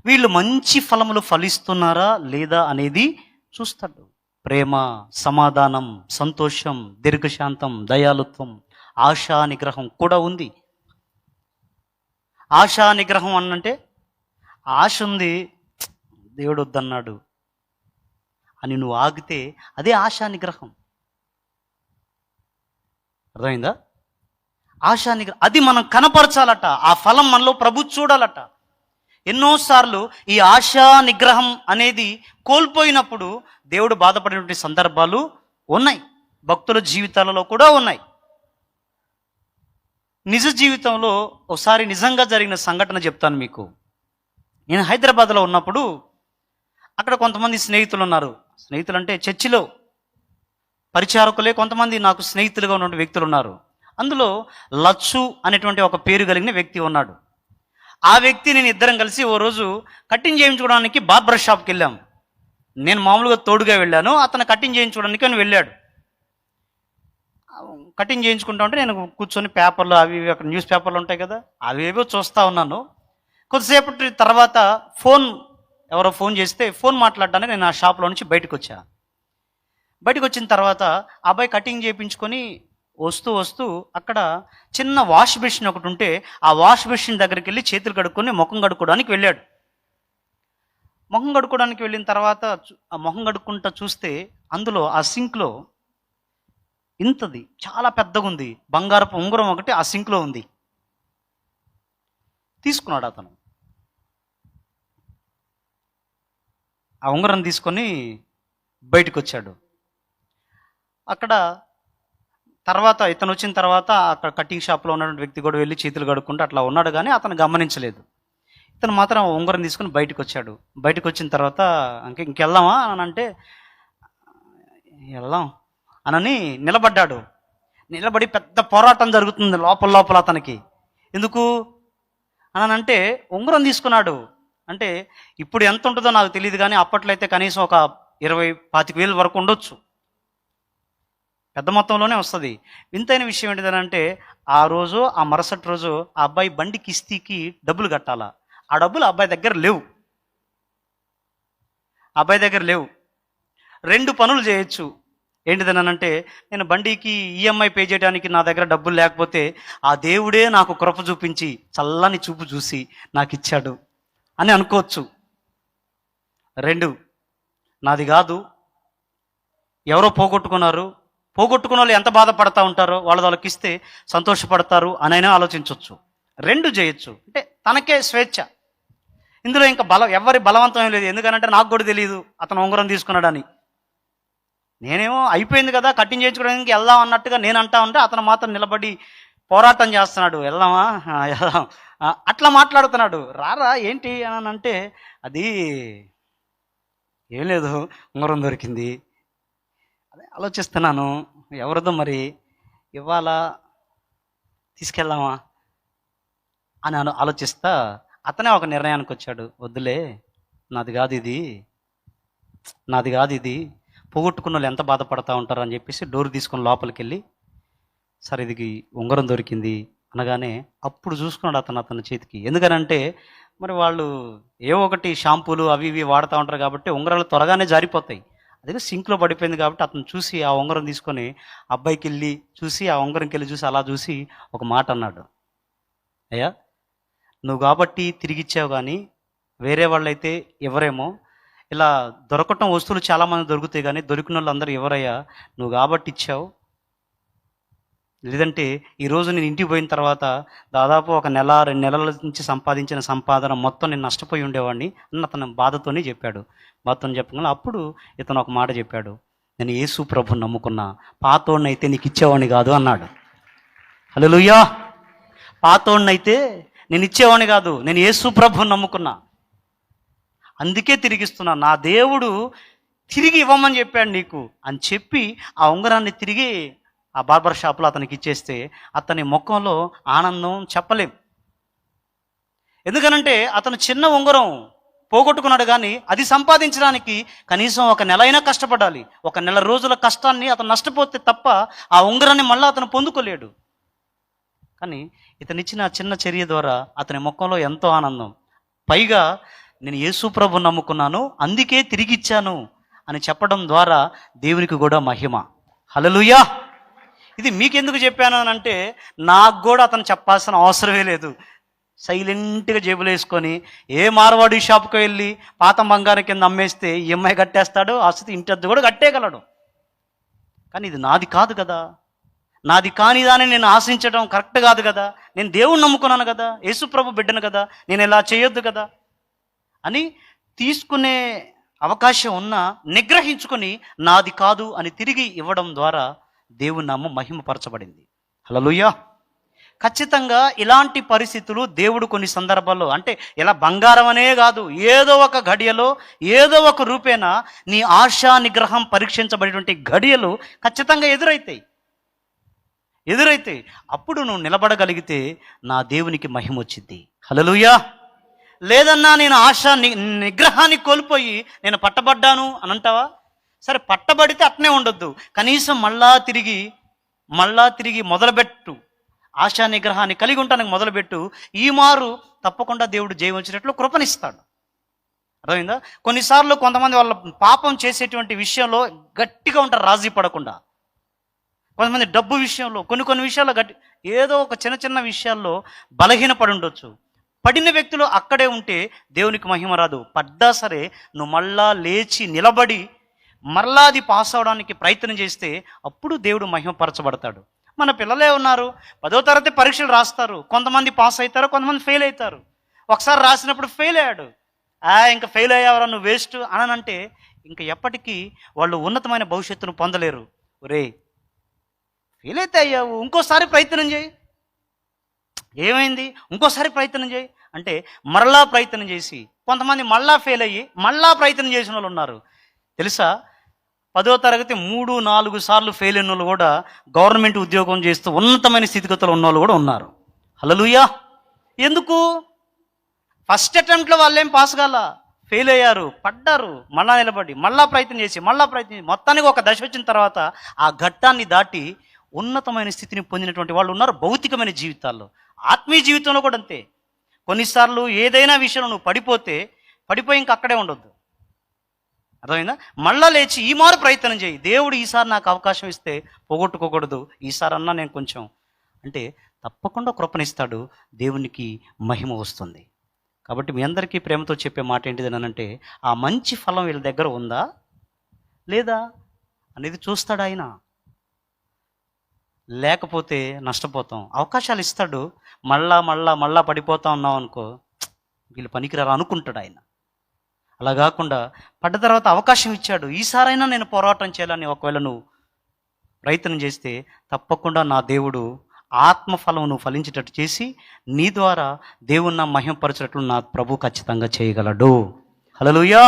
వీళ్ళు మంచి ఫలములు ఫలిస్తున్నారా లేదా అనేది చూస్తాడు. ప్రేమ, సమాధానం, సంతోషం, దీర్ఘశాంతం, దయాలుత్వం, ఆశా నిగ్రహం కూడా ఉంది. ఆశా నిగ్రహం అనంటే ఆశ ఉంది, దేవుడు వద్దన్నాడు అని నువ్వు ఆగితే అదే ఆశా నిగ్రహం. అర్థమైందా? ఆశా నిగ్రహం అది మనం కనపరచాలట. ఆ ఫలం మనలో ప్రభు చూడాలట. ఎన్నోసార్లు ఈ ఆశా నిగ్రహం అనేది కోల్పోయినప్పుడు దేవుడు బాధపడినటువంటి సందర్భాలు ఉన్నాయి. భక్తుల జీవితాలలో కూడా ఉన్నాయి. నిజ జీవితంలో ఒకసారి నిజంగా జరిగిన సంఘటన చెప్తాను మీకు. నేను హైదరాబాద్లో ఉన్నప్పుడు అక్కడ కొంతమంది స్నేహితులు ఉన్నారు. స్నేహితులు అంటే చర్చిలో పరిచారకులే కొంతమంది నాకు స్నేహితులుగా ఉన్నటువంటి వ్యక్తులు ఉన్నారు. అందులో లచ్చు అనేటువంటి ఒక పేరు కలిగిన వ్యక్తి ఉన్నాడు. ఆ వ్యక్తి నేను ఇద్దరం కలిసి ఓ రోజు కటింగ్ చేయించుకోవడానికి బార్బర్ షాప్కి వెళ్ళాం. నేను మామూలుగా తోడుగా వెళ్ళాను, అతను కటింగ్ చేయించుకోవడానికి అని వెళ్ళాడు. కటింగ్ చేయించుకుంటా ఉంటే నేను కూర్చొని పేపర్లు అవి ఇవి అక్కడ న్యూస్ పేపర్లు ఉంటాయి కదా, అవేవో చూస్తూ ఉన్నాను. కొద్దిసేపటి తర్వాత ఎవరో ఫోన్ చేస్తే ఫోన్ మాట్లాడడానికి నేను ఆ షాప్లో నుంచి బయటకు వచ్చా. బయటకు వచ్చిన తర్వాత అబ్బాయి కటింగ్ చేయించుకొని వస్తూ వస్తూ అక్కడ చిన్న వాష్ బేసిన్ ఒకటి ఉంటే ఆ వాష్ బేసిన్ దగ్గరికి వెళ్ళి చేతులు కడుక్కొని ముఖం కడుక్కోవడానికి వెళ్ళాడు. ముఖం కడుక్కోవడానికి వెళ్ళిన తర్వాత ఆ ముఖం కడుక్కుంటా చూస్తే అందులో ఆ సింక్లో ఇంతది చాలా పెద్దగా ఉంది బంగారపు ఉంగరం ఒకటి ఆ సింక్లో ఉంది. తీసుకున్నాడు అతను. ఆ ఉంగరం తీసుకొని బయటకు వచ్చాడు. అక్కడ తర్వాత ఇతను వచ్చిన తర్వాత అక్కడ కటింగ్ షాప్లో ఉన్నటువంటి వ్యక్తి కూడా వెళ్ళి చేతులు కడుక్కుంటూ అట్లా ఉన్నాడు, కానీ అతను గమనించలేదు. ఇతను మాత్రం ఉంగరం తీసుకొని బయటకు వచ్చాడు. బయటకు వచ్చిన తర్వాత ఇంకెళ్దామా అని అంటే వెళ్దాం అనని నిలబడ్డాడు. నిలబడి పెద్ద పోరాటం జరుగుతుంది లోపల అతనికి. ఎందుకు అనంటే ఉంగరం తీసుకున్నాడు. అంటే ఇప్పుడు ఎంత ఉంటుందో నాకు తెలియదు, కానీ అప్పట్లో అయితే కనీసం ఒక 20-25 వరకు ఉండొచ్చు, పెద్ద మొత్తంలోనే వస్తుంది. వింతైన విషయం ఏంటిదనంటే ఆ రోజు ఆ మరుసటి రోజు ఆ అబ్బాయి బండి కిస్తీకి డబ్బులు కట్టాలా. ఆ డబ్బులు అబ్బాయి దగ్గర లేవు. అబ్బాయి దగ్గర లేవు. 2 పనులు చేయొచ్చు. ఏంటిదనంటే నేను బండికి ఈఎంఐ పే చేయడానికి నా దగ్గర డబ్బులు లేకపోతే ఆ దేవుడే నాకు కృప చూపించి చల్లని చూపు చూసి నాకు ఇచ్చాడు అని అనుకోవచ్చు. 2 నాది కాదు, ఎవరో పోగొట్టుకున్నారు, పోగొట్టుకున్న వాళ్ళు ఎంత బాధపడతా ఉంటారో వాళ్ళకి ఇస్తే సంతోషపడతారు అని అయినా ఆలోచించవచ్చు. 2 చేయొచ్చు. అంటే తనకే స్వేచ్ఛ. ఇందులో ఇంకా ఎవరి బలవంతం లేదు. ఎందుకనంటే నాకు కూడా తెలియదు అతను ఉంగరం తీసుకున్నాడని. నేనేమో అయిపోయింది కదా కటింగ్ చేయించుకోవడానికి వెళ్దాం అన్నట్టుగా నేను అంటా ఉంటే అతను మాత్రం నిలబడి పోరాటం చేస్తున్నాడు. వెళ్దామా, వెళ్దాం అట్లా మాట్లాడుతున్నాడు. రారా ఏంటి అని అంటే అది ఏం లేదు, ఉంగరం దొరికింది. అదే ఆలోచిస్తున్నాను ఎవరిదో మరి ఇవాళ తీసుకెళ్దామా అని ఆలోచిస్తా అతనే ఒక నిర్ణయానికి వచ్చాడు. వద్దులే, నాది కాదు ఇది పోగొట్టుకున్న వాళ్ళు ఎంత బాధపడతా ఉంటారు అని చెప్పేసి డోర్ తీసుకొని లోపలికి వెళ్ళి సరే ఇది ఉంగరం దొరికింది అనగానే అప్పుడు చూసుకున్నాడు అతని చేతికి. ఎందుకనంటే మరి వాళ్ళు ఒకటి షాంపూలు అవి ఇవి వాడుతూ ఉంటారు కాబట్టి ఉంగరాలు త్వరగానే జారిపోతాయి. అదే సింక్లో పడిపోయింది కాబట్టి అతను చూసి ఆ ఉంగరం తీసుకొని అబ్బాయికి వెళ్ళి చూసి ఆ ఉంగరంకి వెళ్ళి చూసి అలా చూసి ఒక మాట అన్నాడు. అయ్యా, నువ్వు కాబట్టి తిరిగిచ్చావు, కానీ వేరే వాళ్ళైతే ఎవరేమో ఇలా దొరకటం వస్తువులు చాలామంది దొరుకుతాయి, కానీ దొరికిన వాళ్ళు అందరూ ఎవరయ్యా, నువ్వు కాబట్టి ఇచ్చావు. లేదంటే ఈరోజు నేను ఇంటికి పోయిన తర్వాత దాదాపు 1-2 నెలల నుంచి సంపాదించిన సంపాదన మొత్తం నేను నష్టపోయి ఉండేవాడిని అని అతను బాధతోనే చెప్పాడు. బాధతో చెప్పగానే అప్పుడు ఇతను ఒక మాట చెప్పాడు. నేను యేసు ప్రభుని నమ్ముకున్నా, పాతోడినైతే నీకు ఇచ్చేవాడిని కాదు అన్నాడు. హల్లెలూయా. పాతోడినైతే నేను ఇచ్చేవాడిని కాదు, నేను యేసు ప్రభుని నమ్ముకున్నా, అందుకే తిరిగిస్తున్నా. నా దేవుడు తిరిగి ఇవ్వమని చెప్పాడు నీకు అని చెప్పి ఆ ఉంగరాన్ని తిరిగి ఆ బార్బర్ షాప్లో అతనికి ఇచ్చేస్తే అతని ముఖంలో ఆనందం చెప్పలేం. ఎందుకనంటే అతను చిన్న ఉంగరం పోగొట్టుకున్నాడు, కానీ అది సంపాదించడానికి కనీసం 1 నెల అయినా కష్టపడాలి. 1 నెల రోజుల కష్టాన్ని అతను నష్టపోతే తప్ప ఆ ఉంగరాన్ని మళ్ళీ అతను పొందుకోలేడు. కానీ ఇతనిచ్చిన చిన్న చర్య ద్వారా అతని ముఖంలో ఎంతో ఆనందం. పైగా నేను యేసు ప్రభు నమ్ముకున్నాను, అందుకే తిరిగి ఇచ్చాను అని చెప్పడం ద్వారా దేవునికి కూడా మహిమ. హల్లెలూయా. ఇది మీకెందుకు చెప్పాను అని అంటే, నాకు కూడా అతను చెప్పాల్సిన అవసరమే లేదు. సైలెంట్గా జేబులు వేసుకొని ఏ మార్వాడి షాప్కి వెళ్ళి పాత బంగారం కింద అమ్మేస్తే ఈఎంఐ కట్టేస్తాడు, అసలు ఇంటి అద్దె కూడా కట్టేయగలడు. కానీ ఇది నాది కాదు కదా, నాది కాని దాన్ని నేను ఆశించడం కరెక్ట్ కాదు కదా. నేను దేవుణ్ణి నమ్ముకున్నాను కదా, యేసు ప్రభు బిడ్డను కదా, నేను ఇలా చేయొద్దు కదా అని తీసుకునే అవకాశం ఉన్నా నిగ్రహించుకొని నాది కాదు అని తిరిగి ఇవ్వడం ద్వారా దేవుని నామం మహిమపరచబడింది. హల్లెలూయా. ఖచ్చితంగా ఇలాంటి పరిస్థితులు దేవుడు కొన్ని సందర్భాల్లో, అంటే ఇలా బంగారం అనే కాదు, ఏదో ఒక గడియలో ఏదో ఒక రూపేణ నీ ఆశా నిగ్రహం పరీక్షించబడేటువంటి గడియలు ఖచ్చితంగా ఎదురైతాయి. అప్పుడు నువ్వు నిలబడగలిగితే నా దేవునికి మహిమ వచ్చింది. హల్లెలూయా. లేదన్నా నేను నిగ్రహాన్ని కోల్పోయి నేను పట్టబడ్డాను అని అంటావా? సరే, పట్టబడితే అట్నే ఉండొద్దు, కనీసం మళ్ళా తిరిగి మొదలుపెట్టు. ఆశా నిగ్రహాన్ని కలిగి ఉంటానికి మొదలుపెట్టు. ఈ మారు తప్పకుండా దేవుడు జయం వచ్చినట్లు కృపనిస్తాడు. అర్థమైందా? కొన్నిసార్లు కొంతమంది వాళ్ళ పాపం చేసేటువంటి విషయంలో గట్టిగా ఉంటారు, రాజీ పడకుండా. కొంతమంది డబ్బు విషయంలో, కొన్ని విషయాల్లో ఏదో ఒక చిన్న విషయాల్లో బలహీనపడి ఉండొచ్చు. పడిన వ్యక్తులు అక్కడే ఉంటే దేవునికి మహిమ రాదు. పడ్డా సరే నువ్వు మళ్ళా లేచి నిలబడి మరలా అది పాస్ అవడానికి ప్రయత్నం చేస్తే అప్పుడు దేవుడు మహిమపరచబడతాడు. మన పిల్లలే ఉన్నారు, 10వ తరగతి పరీక్షలు రాస్తారు. కొంతమంది పాస్ అవుతారు, కొంతమంది ఫెయిల్ అవుతారు. ఒకసారి రాసినప్పుడు ఫెయిల్ అయ్యాడు, ఇంకా ఫెయిల్ అయ్యావరా నువ్వు వేస్ట్ అనంటే ఇంకా ఎప్పటికీ వాళ్ళు ఉన్నతమైన భవిష్యత్తును పొందలేరు. ఒరే, ఫెయిల్ అయితే అయ్యావు, ఇంకోసారి ప్రయత్నం చేయి. ఏమైంది? ఇంకోసారి ప్రయత్నం చేయి అంటే మరలా ప్రయత్నం చేసి, కొంతమంది మళ్ళా ఫెయిల్ అయ్యి మళ్ళా ప్రయత్నం చేసిన వాళ్ళు ఉన్నారు. తెలుసా, 10వ తరగతి 3-4 సార్లు ఫెయిల్ అయిన వాళ్ళు కూడా గవర్నమెంట్ ఉద్యోగం చేస్తూ ఉన్నతమైన స్థితిగతులు ఉన్న వాళ్ళు కూడా ఉన్నారు. హల్లెలూయా. ఎందుకు? ఫస్ట్ అటెంప్ట్లో వాళ్ళేం పాస్ కాల, ఫెయిల్ అయ్యారు, పడ్డారు, మళ్ళా నిలబడి మళ్ళా ప్రయత్నం చేసి మొత్తానికి ఒక దశ వచ్చిన తర్వాత ఆ ఘట్టాన్ని దాటి ఉన్నతమైన స్థితిని పొందినటువంటి వాళ్ళు ఉన్నారు. భౌతికమైన జీవితాల్లో, ఆత్మీయ జీవితంలో కూడా అంతే. కొన్నిసార్లు ఏదైనా విషయంలో నువ్వు పడిపోయి ఇంకా అక్కడే ఉండొద్దు. అర్థమైందా? మళ్ళా లేచి ఈ మారు ప్రయత్నం చేయి. దేవుడు ఈసారి నాకు అవకాశం ఇస్తే పోగొట్టుకోకూడదు, ఈసారి అన్నా నేను కొంచెం అంటే తప్పకుండా కృపనిస్తాడు. దేవునికి మహిమ వస్తుంది. కాబట్టి మీ అందరికీ ప్రేమతో చెప్పే మాట ఏంటిది అంటే, ఆ మంచి ఫలం వీళ్ళ దగ్గర ఉందా లేదా అనేది చూస్తాడు ఆయన. లేకపోతే నష్టపోతాం. అవకాశాలు ఇస్తాడు, మళ్ళా పడిపోతా ఉన్నాం అనుకో, వీళ్ళు పనికిరారు అనుకుంటాడు ఆయన. అలా కాకుండా పడ్డ తర్వాత అవకాశం ఇచ్చాడు, ఈసారైనా నేను పోరాటం చేయాలని ఒకవేళ నువ్వు ప్రయత్నం చేస్తే తప్పకుండా నా దేవుడు ఆత్మఫలం నువ్వు ఫలించేటట్టు చేసి నీ ద్వారా దేవుని మహిమపరచినట్లు నా ప్రభు ఖచ్చితంగా చేయగలడు. హల్లెలూయా.